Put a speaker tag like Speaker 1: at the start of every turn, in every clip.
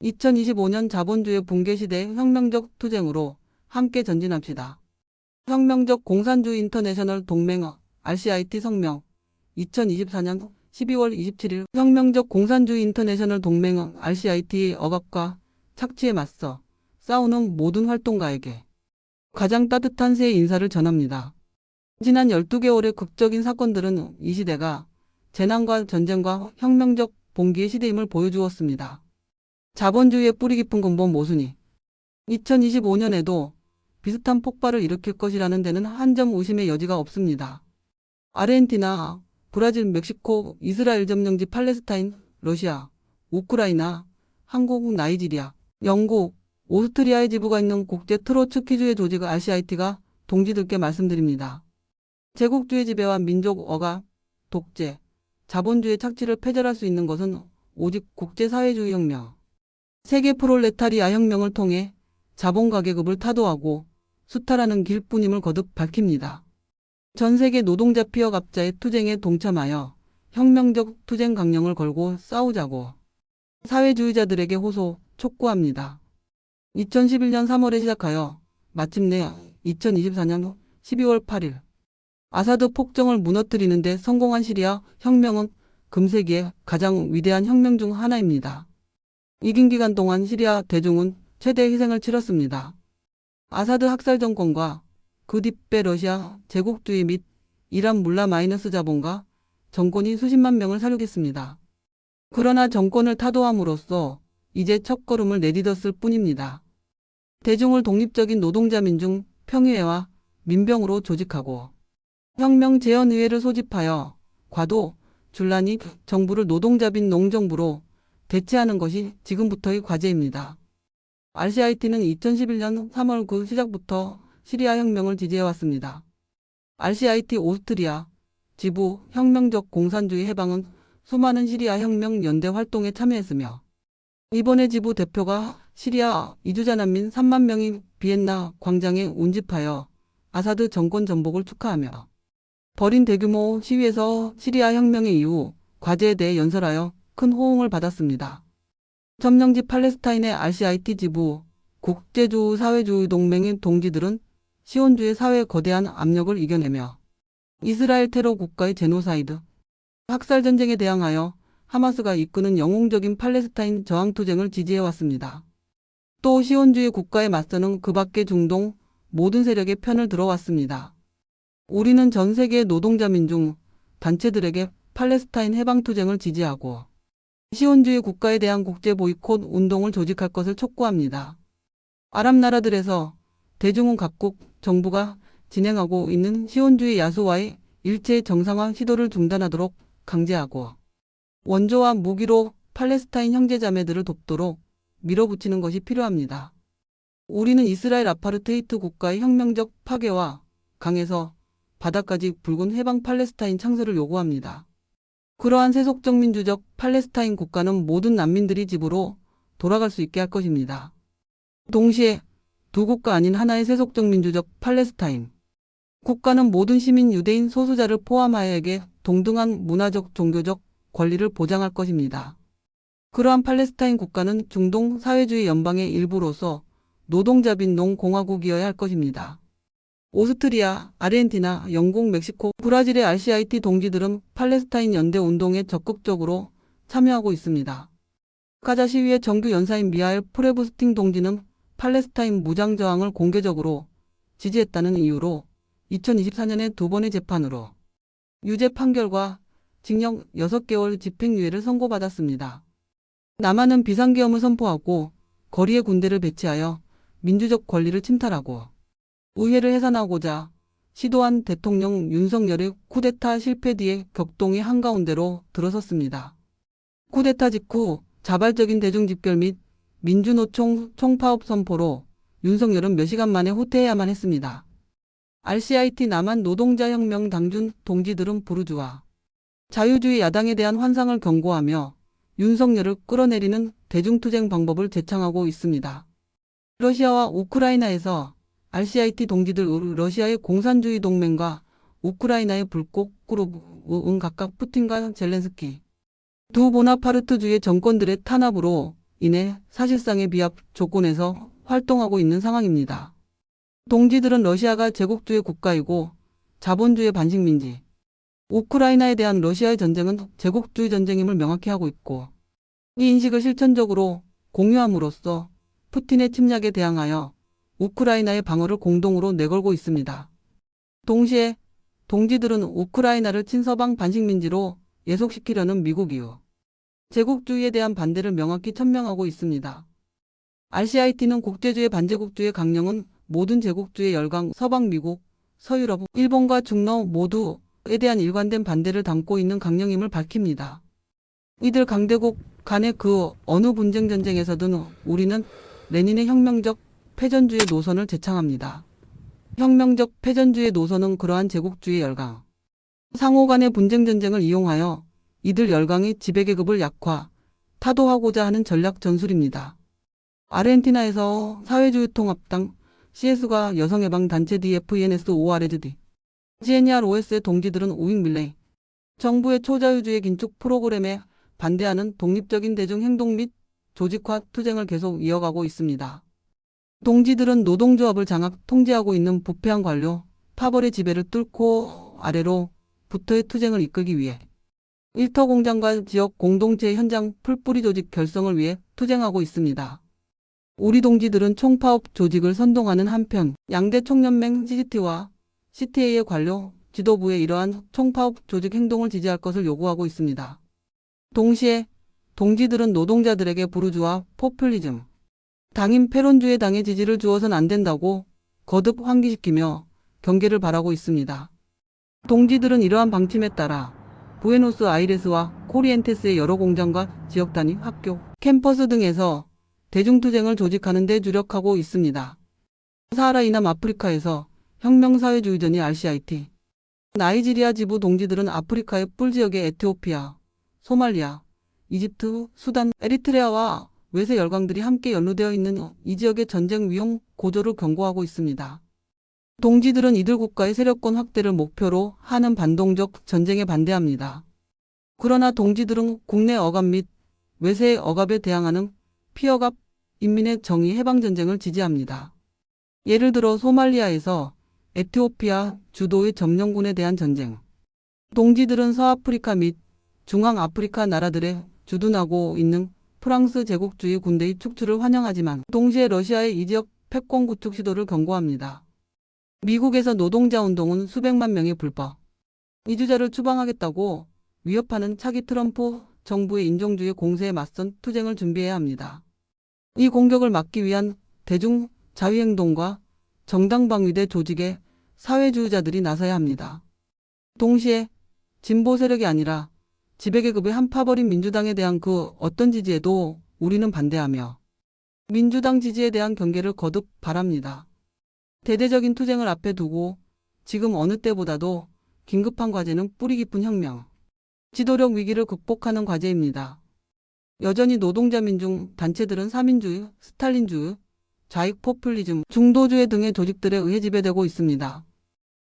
Speaker 1: 2025년 자본주의 붕괴 시대 혁명적 투쟁으로 함께 전진합시다. 혁명적 공산주의 인터내셔널 동맹 RCIT 성명 2024년 12월 27일 혁명적 공산주의 인터내셔널 동맹 RCIT의 억압과 착취에 맞서 싸우는 모든 활동가에게 가장 따뜻한 새해 인사를 전합니다. 지난 12개월의 극적인 사건들은 이 시대가 재난과 전쟁과 혁명적 봉기의 시대임을 보여주었습니다. 자본주의의 뿌리 깊은 근본 모순이 2025년에도 비슷한 폭발을 일으킬 것이라는 데는 한 점 의심의 여지가 없습니다. 아르헨티나, 브라질, 멕시코, 이스라엘 점령지 팔레스타인, 러시아, 우크라이나, 한국, 나이지리아, 영국, 오스트리아의 지부가 있는 국제 트로츠키주의 조직 RCIT가 동지들께 말씀드립니다. 제국주의 지배와 민족 억압, 독재, 자본주의 착취를 폐절할 수 있는 것은 오직 국제사회주의 혁명, 세계 프롤레타리아 혁명을 통해 자본 가계급을 타도하고 수탈하는 길뿐임을 거듭 밝힙니다. 전 세계 노동자 피어갑자의 투쟁에 동참하여 혁명적 투쟁 강령을 걸고 싸우자고 사회주의자들에게 호소, 촉구합니다. 2011년 3월에 시작하여 마침내 2024년 12월 8일 아사드 폭정을 무너뜨리는 데 성공한 시리아 혁명은 금세기의 가장 위대한 혁명 중 하나입니다. 이긴 기간 동안 시리아 대중은 최대 희생을 치렀습니다. 아사드 학살 정권과 그 뒷배 러시아 제국주의 및 이란 물라 마이너스 자본가 정권이 수십만 명을 살육했습니다. 그러나 정권을 타도함으로써 이제 첫걸음을 내딛었을 뿐입니다. 대중을 독립적인 노동자 민중 평의회와 민병으로 조직하고 혁명 재헌의회를 소집하여 과도, 줄라니 정부를 노동자 빈 농정부로 대체하는 것이 지금부터의 과제입니다. RCIT는 2011년 3월 그 시작부터 시리아 혁명을 지지해왔습니다. RCIT 오스트리아 지부 혁명적 공산주의 해방은 수많은 시리아 혁명 연대 활동에 참여했으며 이번에 지부 대표가 시리아 이주자 난민 3만 명이 비엔나 광장에 운집하여 아사드 정권 전복을 축하하며 벌인 대규모 시위에서 시리아 혁명의 이후 과제에 대해 연설하여 큰 호응을 받았습니다. 점령지 팔레스타인의 RCIT 지부 국제주의 사회주의 동맹의 동지들은 시온주의 사회의 거대한 압력을 이겨내며 이스라엘 테러 국가의 제노사이드, 학살전쟁에 대항하여 하마스가 이끄는 영웅적인 팔레스타인 저항투쟁을 지지해왔습니다. 또 시온주의 국가에 맞서는 그 밖의 중동 모든 세력의 편을 들어왔습니다. 우리는 전 세계의 노동자 민중 단체들에게 팔레스타인 해방투쟁을 지지하고 시온주의 국가에 대한 국제 보이콧 운동을 조직할 것을 촉구합니다. 아랍 나라들에서 대중은 각국 정부가 진행하고 있는 시온주의 야수와의 일체 정상화 시도를 중단하도록 강제하고 원조와 무기로 팔레스타인 형제자매들을 돕도록 밀어붙이는 것이 필요합니다. 우리는 이스라엘 아파르테이트 국가의 혁명적 파괴와 강에서 바다까지 붉은 해방 팔레스타인 창설을 요구합니다. 그러한 세속적 민주적 팔레스타인 국가는 모든 난민들이 집으로 돌아갈 수 있게 할 것입니다. 동시에 두 국가 아닌 하나의 세속적 민주적 팔레스타인 국가는 모든 시민 유대인 소수자를 포함하여에게 동등한 문화적 종교적 권리를 보장할 것입니다. 그러한 팔레스타인 국가는 중동 사회주의 연방의 일부로서 노동자 빈 농공화국이어야 할 것입니다. 오스트리아, 아르헨티나, 영국, 멕시코, 브라질의 RCIT 동지들은 팔레스타인 연대 운동에 적극적으로 참여하고 있습니다. 가자 시위의 정규 연사인 미하엘 프레부스팅 동지는 팔레스타인 무장저항을 공개적으로 지지했다는 이유로 2024년에 두 번의 재판으로 유죄 판결과 징역 6개월 집행유예를 선고받았습니다. 남한은 비상계엄을 선포하고 거리에 군대를 배치하여 민주적 권리를 침탈하고 의회를 해산하고자 시도한 대통령 윤석열의 쿠데타 실패 뒤에 격동이 한가운데로 들어섰습니다. 쿠데타 직후 자발적인 대중집결 및 민주노총 총파업 선포로 윤석열은 몇 시간 만에 후퇴해야만 했습니다. RCIT 남한 노동자혁명 당준 동지들은 부르주아 자유주의 야당에 대한 환상을 경고하며 윤석열을 끌어내리는 대중투쟁 방법을 제창하고 있습니다. 러시아와 우크라이나에서 RCIT 동지들 러시아의 공산주의 동맹과 우크라이나의 불꽃 그룹은 각각 푸틴과 젤렌스키 두 보나파르트주의 정권들의 탄압으로 인해 사실상의 비합 조건에서 활동하고 있는 상황입니다. 동지들은 러시아가 제국주의 국가이고 자본주의 반식민지, 우크라이나에 대한 러시아의 전쟁은 제국주의 전쟁임을 명확히 하고 있고, 이 인식을 실천적으로 공유함으로써 푸틴의 침략에 대항하여 우크라이나의 방어를 공동으로 내걸고 있습니다. 동시에 동지들은 우크라이나를 친서방 반식민지로 예속시키려는 미국 이후 제국주의에 대한 반대를 명확히 천명하고 있습니다. RCIT는 국제주의 반제국주의 강령은 모든 제국주의 열강, 서방 미국, 서유럽, 일본과 중러 모두에 대한 일관된 반대를 담고 있는 강령임을 밝힙니다. 이들 강대국 간의 그 어느 분쟁 전쟁에서든 우리는 레닌의 혁명적 패전주의 노선을 제창합니다. 혁명적 패전주의 노선은 그러한 제국주의 열강, 상호 간의 분쟁 전쟁을 이용하여 이들 열강의 지배계급을 약화, 타도하고자 하는 전략 전술입니다. 아르헨티나에서 사회주의통합당 CS가 여성해방단체 DFENS-ORSD, GNR-OS의 동지들은 우익 밀레이, 정부의 초자유주의 긴축 프로그램에 반대하는 독립적인 대중행동 및 조직화 투쟁을 계속 이어가고 있습니다. 동지들은 노동조합을 장악 통제하고 있는 부패한 관료, 파벌의 지배를 뚫고 아래로 부터의 투쟁을 이끌기 위해 일터 공장과 지역 공동체 현장 풀뿌리 조직 결성을 위해 투쟁하고 있습니다. 우리 동지들은 총파업 조직을 선동하는 한편 양대 총연맹 CGT와 CTA의 관료 지도부의 이러한 총파업 조직 행동을 지지할 것을 요구하고 있습니다. 동시에 동지들은 노동자들에게 부르주아 포퓰리즘, 당임 패론주의 당의 지지를 주어선 안 된다고 거듭 환기시키며 경계를 바라고 있습니다. 동지들은 이러한 방침에 따라 부에노스아이레스와 코리엔테스의 여러 공장과 지역 단위 학교, 캠퍼스 등에서 대중투쟁을 조직하는 데 주력하고 있습니다. 사하라 이남 아프리카에서 혁명사회주의전이 RCIT, 나이지리아 지부 동지들은 아프리카의 뿔지역의 에티오피아, 소말리아, 이집트, 수단, 에리트레아와 외세 열강들이 함께 연루되어 있는 이 지역의 전쟁 위험 고조를 경고하고 있습니다. 동지들은 이들 국가의 세력권 확대를 목표로 하는 반동적 전쟁에 반대합니다. 그러나 동지들은 국내 억압 및 외세의 억압에 대항하는 피억압, 인민의 정의 해방전쟁을 지지합니다. 예를 들어 소말리아에서 에티오피아 주도의 점령군에 대한 전쟁. 동지들은 서아프리카 및 중앙아프리카 나라들의 주둔하고 있는 프랑스 제국주의 군대의 축출을 환영하지만 동시에 러시아의 이 지역 패권 구축 시도를 경고합니다. 미국에서 노동자 운동은 수백만 명의 불법 이주자를 추방하겠다고 위협하는 차기 트럼프 정부의 인종주의 공세에 맞선 투쟁을 준비해야 합니다. 이 공격을 막기 위한 대중 자위행동과 정당방위대 조직의 사회주의자들이 나서야 합니다. 동시에 진보 세력이 아니라 지배계급의 한파버린 민주당에 대한 그 어떤 지지에도 우리는 반대하며 민주당 지지에 대한 경계를 거듭 바랍니다. 대대적인 투쟁을 앞에 두고 지금 어느 때보다도 긴급한 과제는 뿌리 깊은 혁명, 지도력 위기를 극복하는 과제입니다. 여전히 노동자 민중 단체들은 사민주의, 스탈린주의, 좌익 포퓰리즘, 중도주의 등의 조직들에 의해 지배되고 있습니다.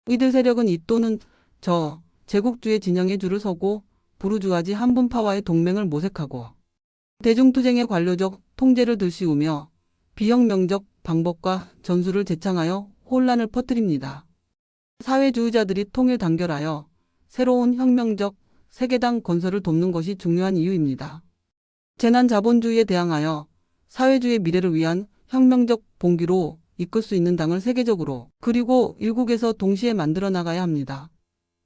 Speaker 1: 이들 세력은 이 또는 저 제국주의 진영에 줄을 서고 부르주아지 한분파와의 동맹을 모색하고 대중투쟁의 관료적 통제를 들씌우며 비혁명적 방법과 전술을 제창하여 혼란을 퍼뜨립니다. 사회주의자들이 통일 단결하여 새로운 혁명적 세계당 건설을 돕는 것이 중요한 이유입니다. 재난 자본주의에 대항하여 사회주의 미래를 위한 혁명적 봉기로 이끌 수 있는 당을 세계적으로 그리고 일국에서 동시에 만들어 나가야 합니다.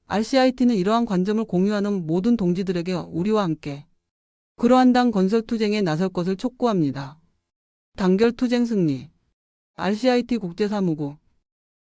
Speaker 1: RCIT는 이러한 관점을 공유하는 모든 동지들에게 우리와 함께 그러한 당 건설 투쟁에 나설 것을 촉구합니다. 단결 투쟁 승리. RCIT 국제사무국